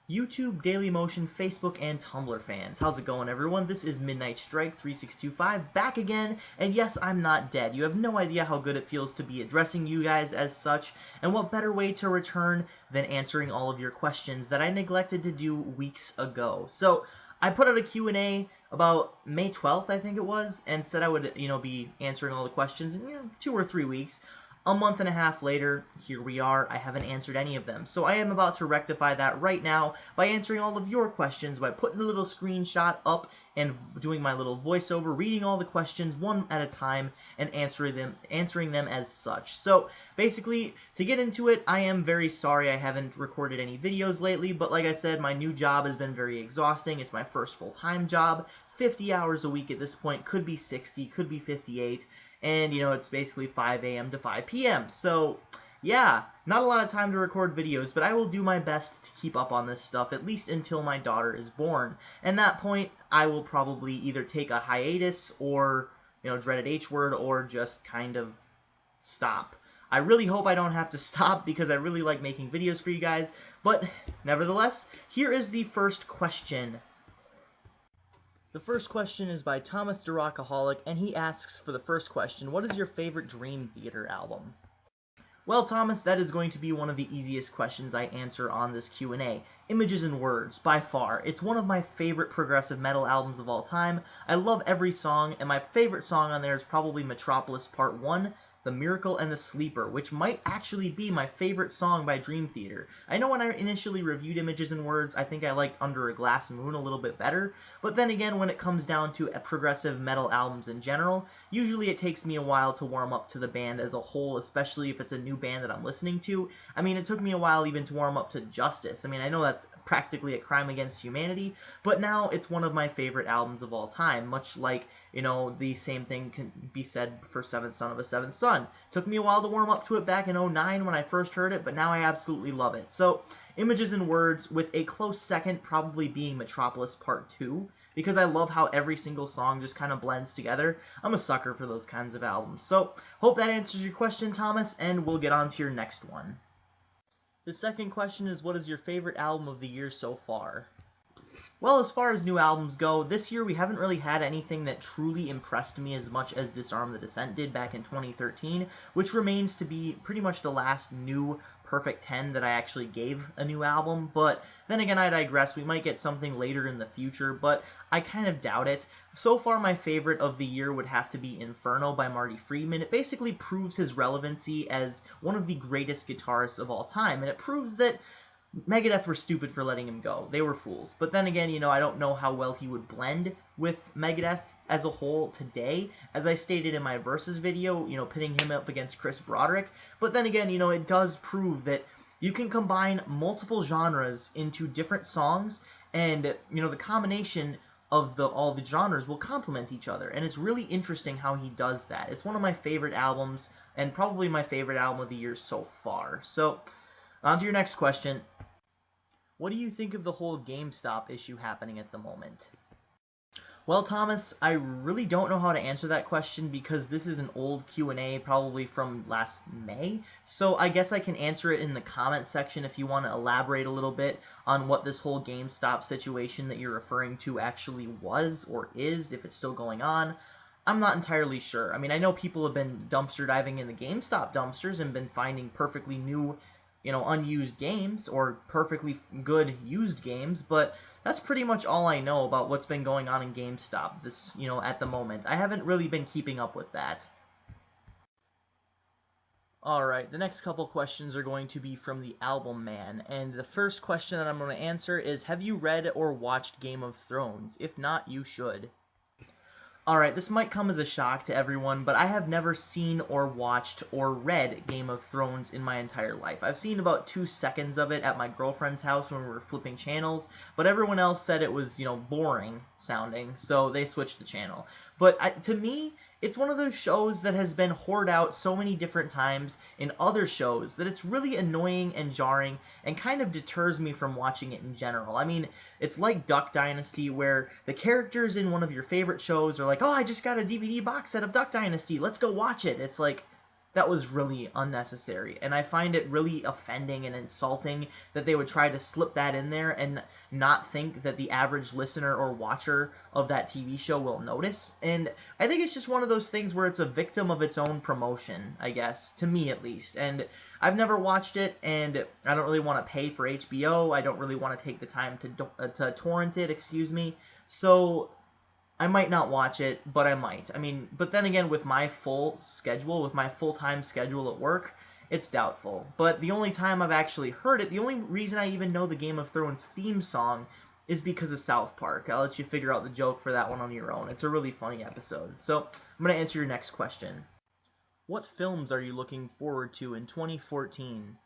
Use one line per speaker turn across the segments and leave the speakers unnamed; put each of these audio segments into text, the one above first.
YouTube, Dailymotion, Facebook, and Tumblr fans. How's it going, everyone? This is Midnight Strike 3625 back again, and yes, I'm not dead. You have no idea how good it feels to be addressing you guys as such, and what better way to return than answering all of your questions that I neglected to do weeks ago. So, I put out a Q&A about May 12th, I think it was, and said I would, be answering all the questions in, 2 or 3 weeks. A month and a half later, here we are. I haven't answered any of them. So I am about to rectify that right now by answering all of your questions, by putting the little screenshot up and doing my little voiceover, reading all the questions one at a time, and answering them as such. So basically, to get into it, I am very sorry I haven't recorded any videos lately, but like I said, my new job has been very exhausting. It's my first full-time job, 50 hours a week at this point, could be 60, could be 58, and, it's basically 5 a.m. to 5 p.m. So, yeah, not a lot of time to record videos, but I will do my best to keep up on this stuff, at least until my daughter is born. And that point, I will probably either take a hiatus or, dreaded H word, or just kind of stop. I really hope I don't have to stop because I really like making videos for you guys, but nevertheless, here is the first question. The first question is by Thomas the Rockaholic, and he asks for the first question, what is your favorite Dream Theater album? Well, Thomas, that is going to be one of the easiest questions I answer on this Q&A. Images and Words, by far. It's one of my favorite progressive metal albums of all time. I love every song, and my favorite song on there is probably Metropolis Part 1, The Miracle and the Sleeper, which might actually be my favorite song by Dream Theater. I know when I initially reviewed Images and Words, I think I liked Under a Glass Moon a little bit better, but then again, when it comes down to progressive metal albums in general, usually it takes me a while to warm up to the band as a whole, especially if it's a new band that I'm listening to. I mean, it took me a while even to warm up to Justice. I mean, I know that's practically a crime against humanity, but now it's one of my favorite albums of all time, much like, the same thing can be said for Seventh Son of a Seventh Son. Took me a while to warm up to it back in '09 when I first heard it, but now I absolutely love it. So, Images and Words, with a close second probably being Metropolis Part 2, because I love how every single song just kind of blends together. I'm a sucker for those kinds of albums. So, hope that answers your question, Thomas, and we'll get on to your next one. The second question is, what is your favorite album of the year so far? Well, as far as new albums go, this year we haven't really had anything that truly impressed me as much as Disarm the Descent did back in 2013, which remains to be pretty much the last new Perfect 10 that I actually gave a new album, but then again, I digress. We might get something later in the future, but I kind of doubt it. So far, my favorite of the year would have to be Inferno by Marty Friedman. It basically proves his relevancy as one of the greatest guitarists of all time, and it proves that Megadeth were stupid for letting him go. They were fools. But then again, I don't know how well he would blend with Megadeth as a whole today. As I stated in my Versus video, pitting him up against Chris Broderick. But then again, it does prove that you can combine multiple genres into different songs, and, the combination of all the genres will complement each other. And it's really interesting how he does that. It's one of my favorite albums, and probably my favorite album of the year so far. So, on to your next question. What do you think of the whole GameStop issue happening at the moment? Well, Thomas, I really don't know how to answer that question because this is an old Q&A, probably from last May, so I guess I can answer it in the comment section if you want to elaborate a little bit on what this whole GameStop situation that you're referring to actually was or is, if it's still going on. I'm not entirely sure. I mean, I know people have been dumpster diving in the GameStop dumpsters and been finding perfectly new, unused games, or perfectly good used games, but that's pretty much all I know about what's been going on in GameStop at the moment. I haven't really been keeping up with that. Alright, the next couple questions are going to be from the Album Man, and the first question that I'm going to answer is, have you read or watched Game of Thrones? If not, you should. Alright, this might come as a shock to everyone, but I have never seen or watched or read Game of Thrones in my entire life. I've seen about 2 seconds of it at my girlfriend's house when we were flipping channels, but everyone else said it was, boring sounding, so they switched the channel. But to me, it's one of those shows that has been poured out so many different times in other shows that it's really annoying and jarring and kind of deters me from watching it in general. I mean, it's like Duck Dynasty, where the characters in one of your favorite shows are like, oh, I just got a DVD box set of Duck Dynasty, let's go watch it. It's like, that was really unnecessary. And I find it really offending and insulting that they would try to slip that in there and not think that the average listener or watcher of that TV show will notice. And I think it's just one of those things where it's a victim of its own promotion, I guess, to me at least. And I've never watched it, and I don't really want to pay for HBO. I don't really want to take the time to torrent it, excuse me. So I might not watch it, but I might. I mean, but then again, with my full schedule, with my full-time schedule at work, it's doubtful. But the only time I've actually heard it, the only reason I even know the Game of Thrones theme song is because of South Park. I'll let you figure out the joke for that one on your own. It's a really funny episode. So I'm going to answer your next question. What films are you looking forward to in 2014?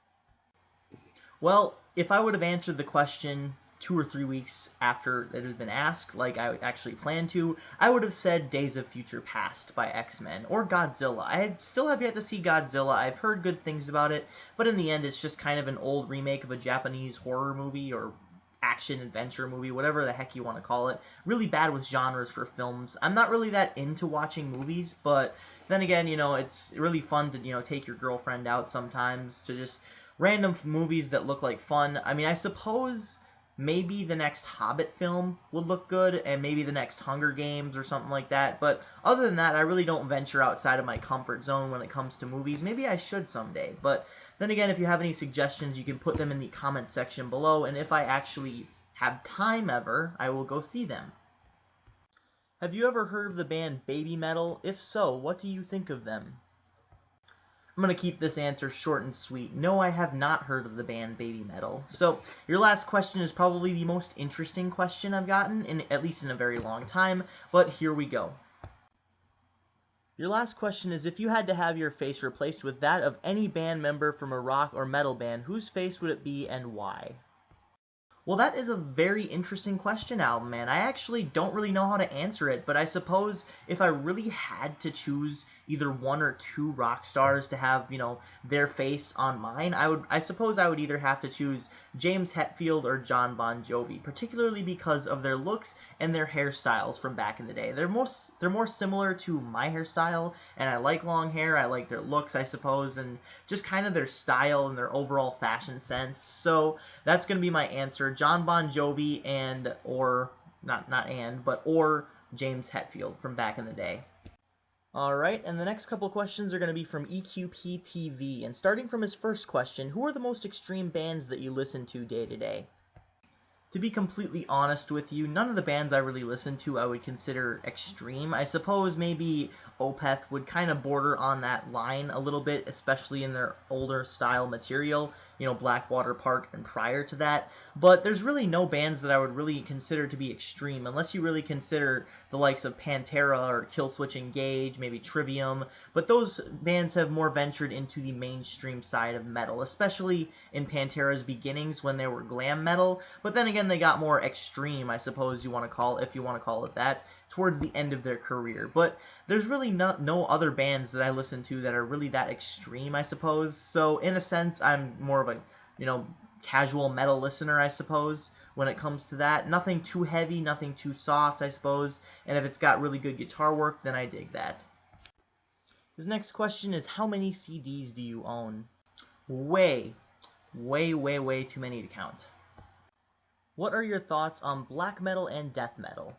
Well, if I would have answered the question 2 or 3 weeks after it had been asked, like I actually planned to, I would have said Days of Future Past by X-Men, or Godzilla. I still have yet to see Godzilla. I've heard good things about it, but in the end it's just kind of an old remake of a Japanese horror movie, or action-adventure movie, whatever the heck you want to call it. Really bad with genres for films. I'm not really that into watching movies, but then again, you know, it's really fun to, you know, take your girlfriend out sometimes to just random movies that look like fun. I mean, I suppose maybe the next Hobbit film would look good, and maybe the next Hunger Games or something like that. But other than that, I really don't venture outside of my comfort zone when it comes to movies. Maybe I should someday. But then again, if you have any suggestions, you can put them in the comments section below, and if I actually have time ever, I will go see them. Have you ever heard of the band Babymetal? If so, what do you think of them? I'm going to keep this answer short and sweet. No, I have not heard of the band Babymetal. So, your last question is probably the most interesting question I've gotten, at least in a very long time, but here we go. Your last question is, if you had to have your face replaced with that of any band member from a rock or metal band, whose face would it be and why? Well, that is a very interesting question, Album Man. I actually don't really know how to answer it, but I suppose if I really had to choose either one or two rock stars to have, you know, their face on mine, I suppose I would either have to choose James Hetfield or John Bon Jovi, particularly because of their looks and their hairstyles from back in the day. They're more similar to my hairstyle, and I like long hair. I like their looks, I suppose, and just kind of their style and their overall fashion sense. So that's going to be my answer. John Bon Jovi or James Hetfield from back in the day. Alright, and the next couple questions are going to be from EQP TV, and starting from his first question, who are the most extreme bands that you listen to day to day? To be completely honest with you, none of the bands I really listen to I would consider extreme. I suppose maybe Opeth would kind of border on that line a little bit, especially in their older style material, you know, Blackwater Park and prior to that. But there's really no bands that I would really consider to be extreme, unless you really consider the likes of Pantera or Killswitch Engage, maybe Trivium. But those bands have more ventured into the mainstream side of metal, especially in Pantera's beginnings when they were glam metal. But then again, they got more extreme, I suppose you want to call it, if you want to call it that, towards the end of their career. But there's really no other bands that I listen to that are really that extreme, I suppose. So in a sense, I'm more of a, you know, casual metal listener, I suppose, when it comes to that. Nothing too heavy, nothing too soft, I suppose. And if it's got really good guitar work, then I dig that. His next question is, how many CDs do you own? Way too many to count. What are your thoughts on black metal and death metal?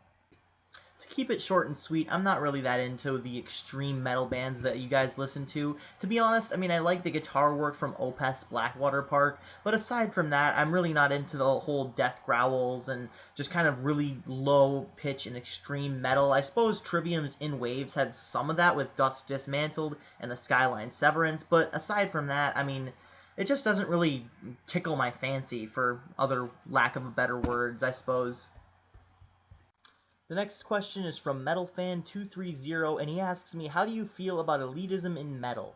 To keep it short and sweet, I'm not really that into the extreme metal bands that you guys listen to. To be honest, I mean, I like the guitar work from Opeth's Blackwater Park, but aside from that, I'm really not into the whole death growls and just kind of really low pitch and extreme metal. I suppose Trivium's In Waves had some of that with Dusk Dismantled and A Skyline Severance, but aside from that, I mean, it just doesn't really tickle my fancy, for other lack of better words, I suppose. The next question is from MetalFan230, and he asks me, how do you feel about elitism in metal?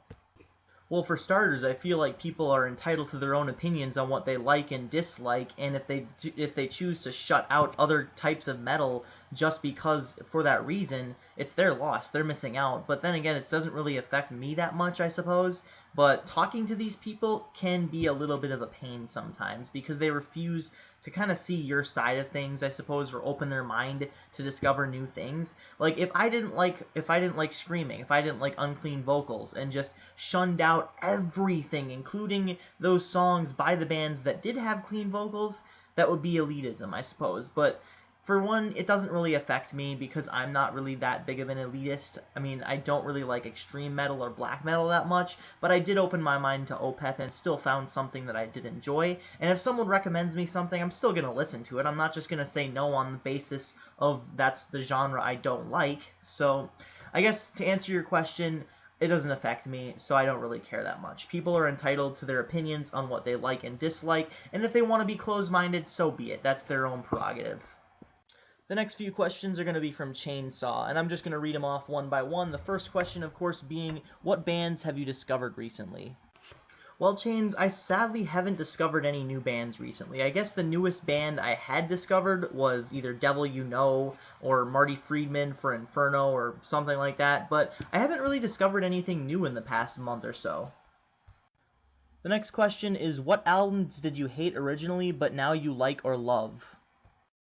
Well, for starters, I feel like people are entitled to their own opinions on what they like and dislike, and if they choose to shut out other types of metal just because, for that reason, it's their loss. They're missing out. But then again, it doesn't really affect me that much, I suppose. But talking to these people can be a little bit of a pain sometimes, because they refuse to kind of see your side of things, I suppose, or open their mind to discover new things. Like if I didn't like screaming, if I didn't like unclean vocals and just shunned out everything, including those songs by the bands that did have clean vocals, that would be elitism, I suppose. But for one, it doesn't really affect me because I'm not really that big of an elitist. I mean, I don't really like extreme metal or black metal that much, but I did open my mind to Opeth and still found something that I did enjoy. And if someone recommends me something, I'm still going to listen to it. I'm not just going to say no on the basis of that's the genre I don't like. So I guess to answer your question, it doesn't affect me, so I don't really care that much. People are entitled to their opinions on what they like and dislike, and if they want to be closed-minded, so be it. That's their own prerogative. The next few questions are going to be from Chainsaw, and I'm just going to read them off one by one. The first question, of course, being, what bands have you discovered recently? Well, Chains, I sadly haven't discovered any new bands recently. I guess the newest band I had discovered was either Devil You Know or Marty Friedman for Inferno or something like that, but I haven't really discovered anything new in the past month or so. The next question is, what albums did you hate originally, but now you like or love?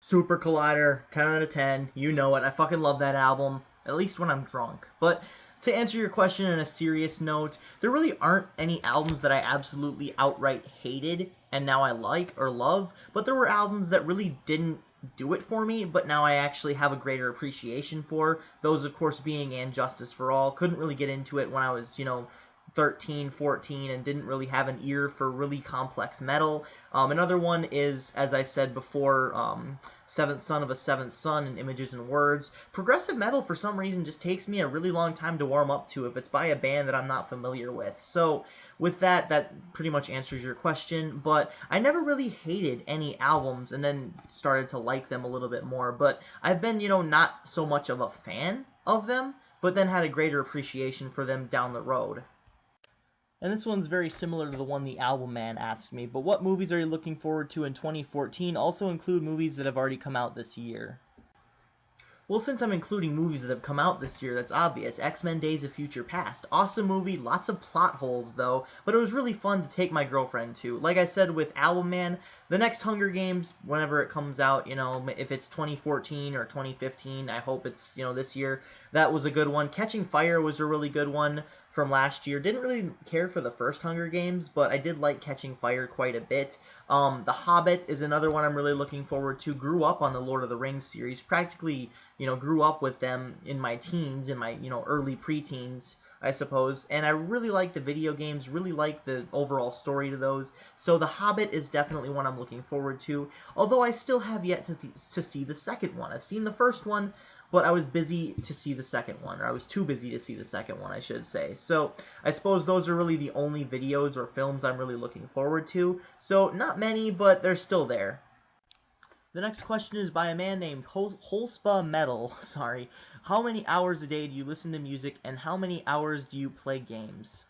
Super Collider, 10 out of 10, you know it, I fucking love that album, at least when I'm drunk. But to answer your question on a serious note, there really aren't any albums that I absolutely outright hated and now I like or love, but there were albums that really didn't do it for me, but now I actually have a greater appreciation for. Those, of course, being And Justice for All. Couldn't really get into it when I was, 13, 14, and didn't really have an ear for really complex metal. Another one is, as I said before, Seventh Son of a Seventh Son and Images and Words. Progressive metal, for some reason, just takes me a really long time to warm up to if it's by a band that I'm not familiar with. So, with that, that pretty much answers your question, but I never really hated any albums and then started to like them a little bit more, but I've been, not so much of a fan of them, but then had a greater appreciation for them down the road. And this one's very similar to the one the Album Man asked me, but what movies are you looking forward to in 2014? Also include movies that have already come out this year. Well, since I'm including movies that have come out this year, that's obvious. X-Men Days of Future Past. Awesome movie, lots of plot holes, though, but it was really fun to take my girlfriend to. Like I said with Album Man, the next Hunger Games, whenever it comes out, if it's 2014 or 2015, I hope it's, this year, that was a good one. Catching Fire was a really good one from last year. Didn't really care for the first Hunger Games, but I did like Catching Fire quite a bit. The Hobbit is another one I'm really looking forward to. Grew up on the Lord of the Rings series. Practically, grew up with them in my teens, in my, early preteens, I suppose. And I really like the video games, really like the overall story to those. So The Hobbit is definitely one I'm looking forward to. Although I still have yet to see the second one. I've seen the first one, but I was busy to see the second one, or I was too busy to see the second one, I should say. So I suppose those are really the only videos or films I'm really looking forward to. So not many, but they're still there. The next question is by a man named Holspa Metal. Sorry. How many hours a day do you listen to music, and how many hours do you play games?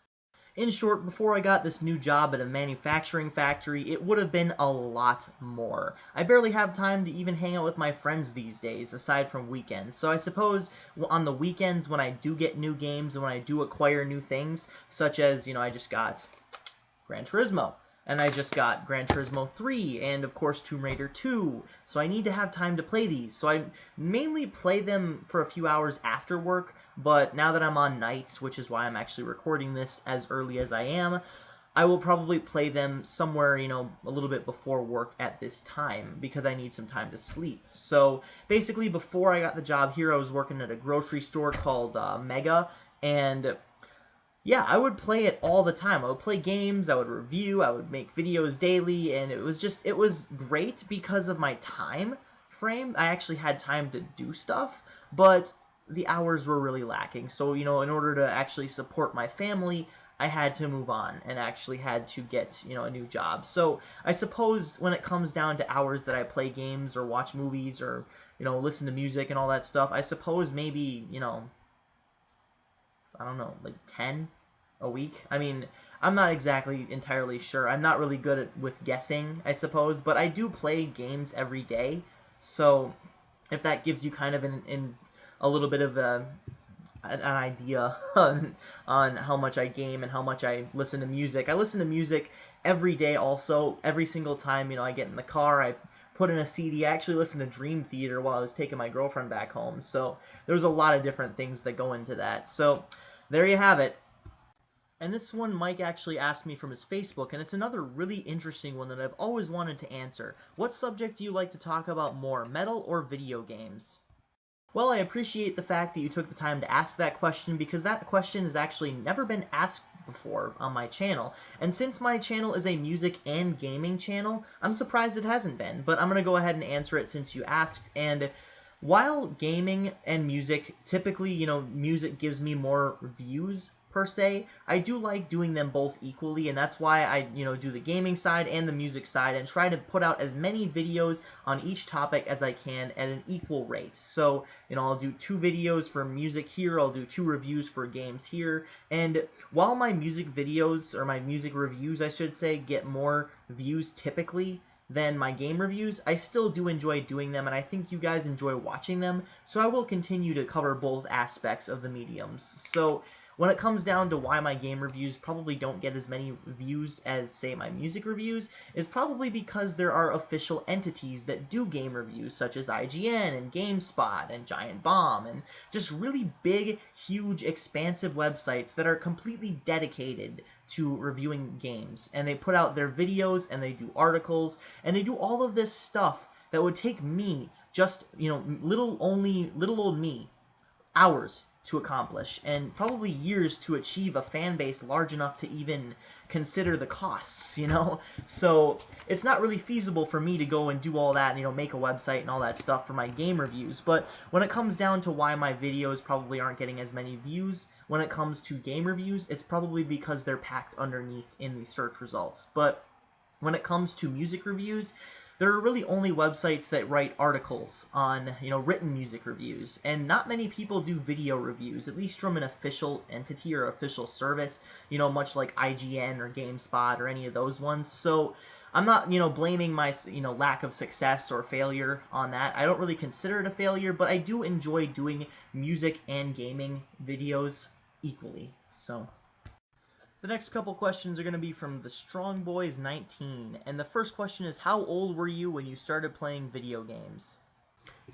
In short, before I got this new job at a manufacturing factory, it would have been a lot more. I barely have time to even hang out with my friends these days, aside from weekends. So I suppose on the weekends when I do get new games and when I do acquire new things, such as, I just got Gran Turismo, and I just got Gran Turismo 3, and of course Tomb Raider 2, so I need to have time to play these. So I mainly play them for a few hours after work, but now that I'm on nights, which is why I'm actually recording this as early as I am, I will probably play them somewhere, a little bit before work at this time, because I need some time to sleep. So basically, before I got the job here, I was working at a grocery store called Mega, and yeah, I would play it all the time. I would play games, I would review, I would make videos daily, and it was great because of my time frame. I actually had time to do stuff, but the hours were really lacking. So, in order to actually support my family, I had to move on and actually had to get, a new job. So I suppose when it comes down to hours that I play games or watch movies or, listen to music and all that stuff, I suppose maybe, I don't know, like 10 a week. I mean, I'm not exactly entirely sure. I'm not really good with guessing, I suppose, but I do play games every day. So if that gives you kind of a little bit of an idea on how much I game and how much I listen to music. I listen to music every day also. Every single time, I get in the car, I put in a CD. I actually listened to Dream Theater while I was taking my girlfriend back home. So there was a lot of different things that go into that. So there you have it. And this one Mike actually asked me from his Facebook, and it's another really interesting one that I've always wanted to answer. What subject do you like to talk about more, metal or video games? Well, I appreciate the fact that you took the time to ask that question, because that question has actually never been asked before on my channel. And since my channel is a music and gaming channel, I'm surprised it hasn't been. But I'm going to go ahead and answer it since you asked. And while gaming and music, typically, music gives me more views per se, I do like doing them both equally, and that's why I, do the gaming side and the music side and try to put out as many videos on each topic as I can at an equal rate. So, I'll do 2 videos for music here, I'll do 2 reviews for games here, and while my music videos, or my music reviews, I should say, get more views typically than my game reviews, I still do enjoy doing them, and I think you guys enjoy watching them, so I will continue to cover both aspects of the mediums. So when it comes down to why my game reviews probably don't get as many views as, say, my music reviews, is probably because there are official entities that do game reviews, such as IGN and GameSpot and Giant Bomb, and just really big, huge, expansive websites that are completely dedicated to reviewing games. And they put out their videos, and they do articles, and they do all of this stuff that would take me, just, little old me, hours to accomplish, and probably years to achieve a fan base large enough to even consider the costs, So it's not really feasible for me to go and do all that and, make a website and all that stuff for my game reviews. But when it comes down to why my videos probably aren't getting as many views when it comes to game reviews, it's probably because they're packed underneath in the search results. But when it comes to music reviews, there are really only websites that write articles on, written music reviews, and not many people do video reviews, at least from an official entity or official service, much like IGN or GameSpot or any of those ones. So I'm not, blaming my, lack of success or failure on that. I don't really consider it a failure, but I do enjoy doing music and gaming videos equally, so. The next couple questions are going to be from the Strong Boys 19, and the first question is, how old were you when you started playing video games?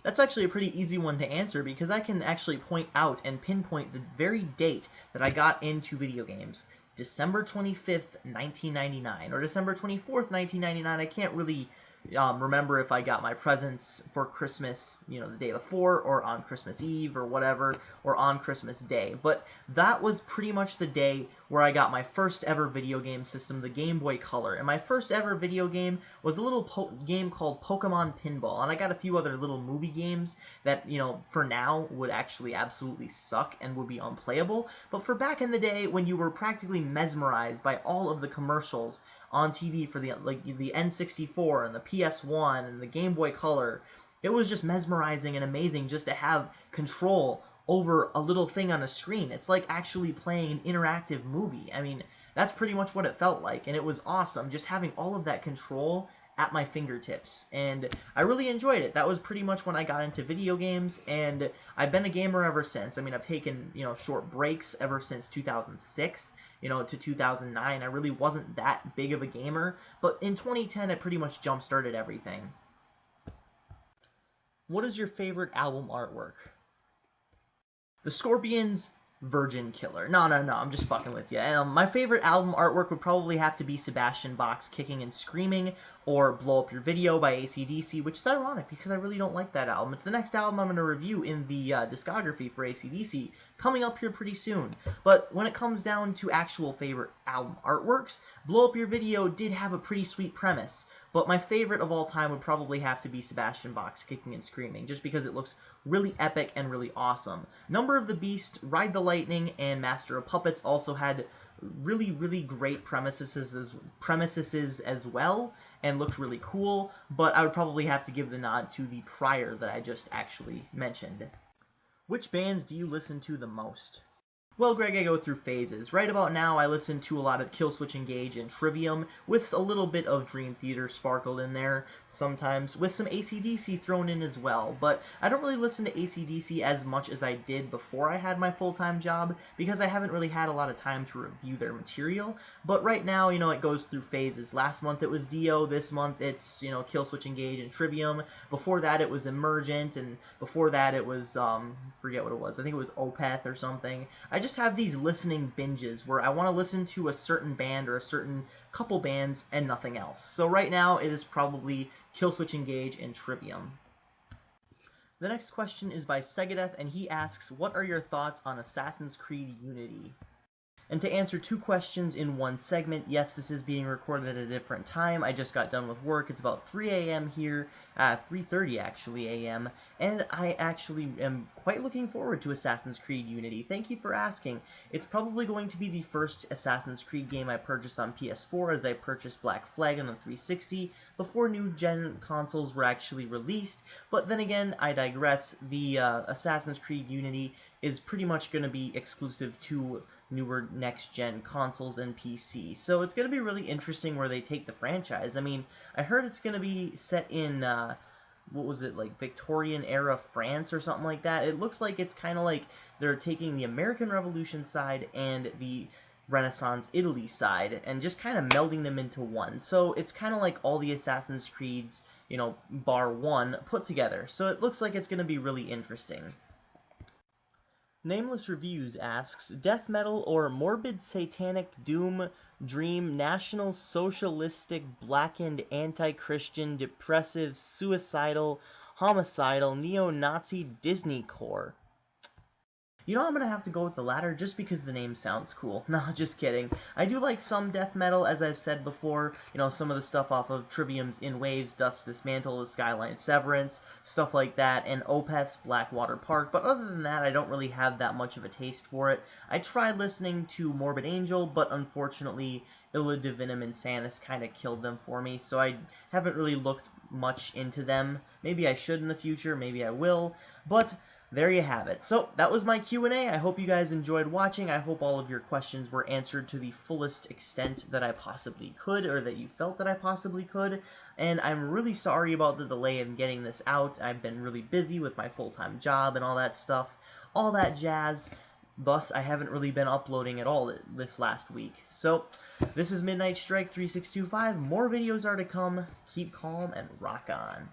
That's actually a pretty easy one to answer, because I can actually point out and pinpoint the very date that I got into video games. December 25th, 1999, or December 24th, 1999, I can't really remember if I got my presents for Christmas, the day before, or on Christmas Eve, or whatever, or on Christmas Day. But that was pretty much the day where I got my first ever video game system, the Game Boy Color. And my first ever video game was a little game called Pokemon Pinball. And I got a few other little movie games that, for now would actually absolutely suck and would be unplayable. But for back in the day, when you were practically mesmerized by all of the commercials on TV for the N64 and the PS1 and the Game Boy Color, it was just mesmerizing and amazing just to have control over a little thing on a screen. It's like actually playing an interactive movie. I mean, that's pretty much what it felt like, and it was awesome just having all of that control at my fingertips, and I really enjoyed it. That was pretty much when I got into video games, and I've been a gamer ever since. I mean, I've taken, short breaks ever since 2006, to 2009. I really wasn't that big of a gamer, but in 2010, it pretty much jump-started everything. What is your favorite album artwork? The Scorpions' Virgin Killer. No, I'm just fucking with you. My favorite album artwork would probably have to be Sebastian Bach's Kicking and Screaming, or Blow Up Your Video by AC/DC, which is ironic because I really don't like that album. It's the next album I'm going to review in the discography for AC/DC, coming up here pretty soon. But when it comes down to actual favorite album artworks, Blow Up Your Video did have a pretty sweet premise, but my favorite of all time would probably have to be Sebastian Bach's Kicking and Screaming, just because it looks really epic and really awesome. Number of the Beast, Ride the Lightning, and Master of Puppets also had really, really great premises as well, and looked really cool, but I would probably have to give the nod to the prior that I just actually mentioned. Which bands do you listen to the most? Well, Greg, I go through phases. Right about now, I listen to a lot of Killswitch Engage and Trivium, with a little bit of Dream Theater sparkled in there sometimes, with some AC/DC thrown in as well. But I don't really listen to AC/DC as much as I did before I had my full-time job, because I haven't really had a lot of time to review their material. But right now, it goes through phases. Last month it was Dio, this month it's, Killswitch Engage and Trivium. Before that it was Emergent, and before that it was, forget what it was. I think it was Opeth or something. I just have these listening binges where I want to listen to a certain band or a certain couple bands and nothing else. So right now it is probably Killswitch Engage and Trivium. The next question is by Segadeth, and he asks, what are your thoughts on Assassin's Creed Unity? And to answer two questions in one segment, yes, this is being recorded at a different time. I just got done with work. It's about 3 a.m. here, 3:30 actually a.m., and I actually am quite looking forward to Assassin's Creed Unity. Thank you for asking. It's probably going to be the first Assassin's Creed game I purchased on PS4, as I purchased Black Flag on the 360 before new-gen consoles were actually released. But then again, I digress. The Assassin's Creed Unity is pretty much going to be exclusive to newer next-gen consoles and PC. So it's going to be really interesting where they take the franchise. I mean, I heard it's going to be set in, what was it, like Victorian-era France or something like that. It looks like it's kind of like they're taking the American Revolution side and the Renaissance Italy side and just kind of melding them into one. So it's kind of like all the Assassin's Creeds, bar one, put together. So it looks like it's going to be really interesting. Nameless Reviews asks, death metal or morbid satanic doom, dream, national socialistic, blackened, anti-Christian, depressive, suicidal, homicidal, neo-Nazi Disney core? I'm going to have to go with the latter just because the name sounds cool. No, just kidding. I do like some death metal, as I've said before. Some of the stuff off of Trivium's In Waves, Dusk Dismantle, The Skyline Severance, stuff like that, and Opeth's Blackwater Park. But other than that, I don't really have that much of a taste for it. I tried listening to Morbid Angel, but unfortunately, Illa Divinum Insanus kind of killed them for me, so I haven't really looked much into them. Maybe I should in the future, maybe I will, but there you have it. So that was my Q&A. I hope you guys enjoyed watching. I hope all of your questions were answered to the fullest extent that I possibly could, or that you felt that I possibly could. And I'm really sorry about the delay in getting this out. I've been really busy with my full-time job and all that stuff, all that jazz. Thus, I haven't really been uploading at all this last week. So, this is Midnight Strike 3625. More videos are to come. Keep calm and rock on.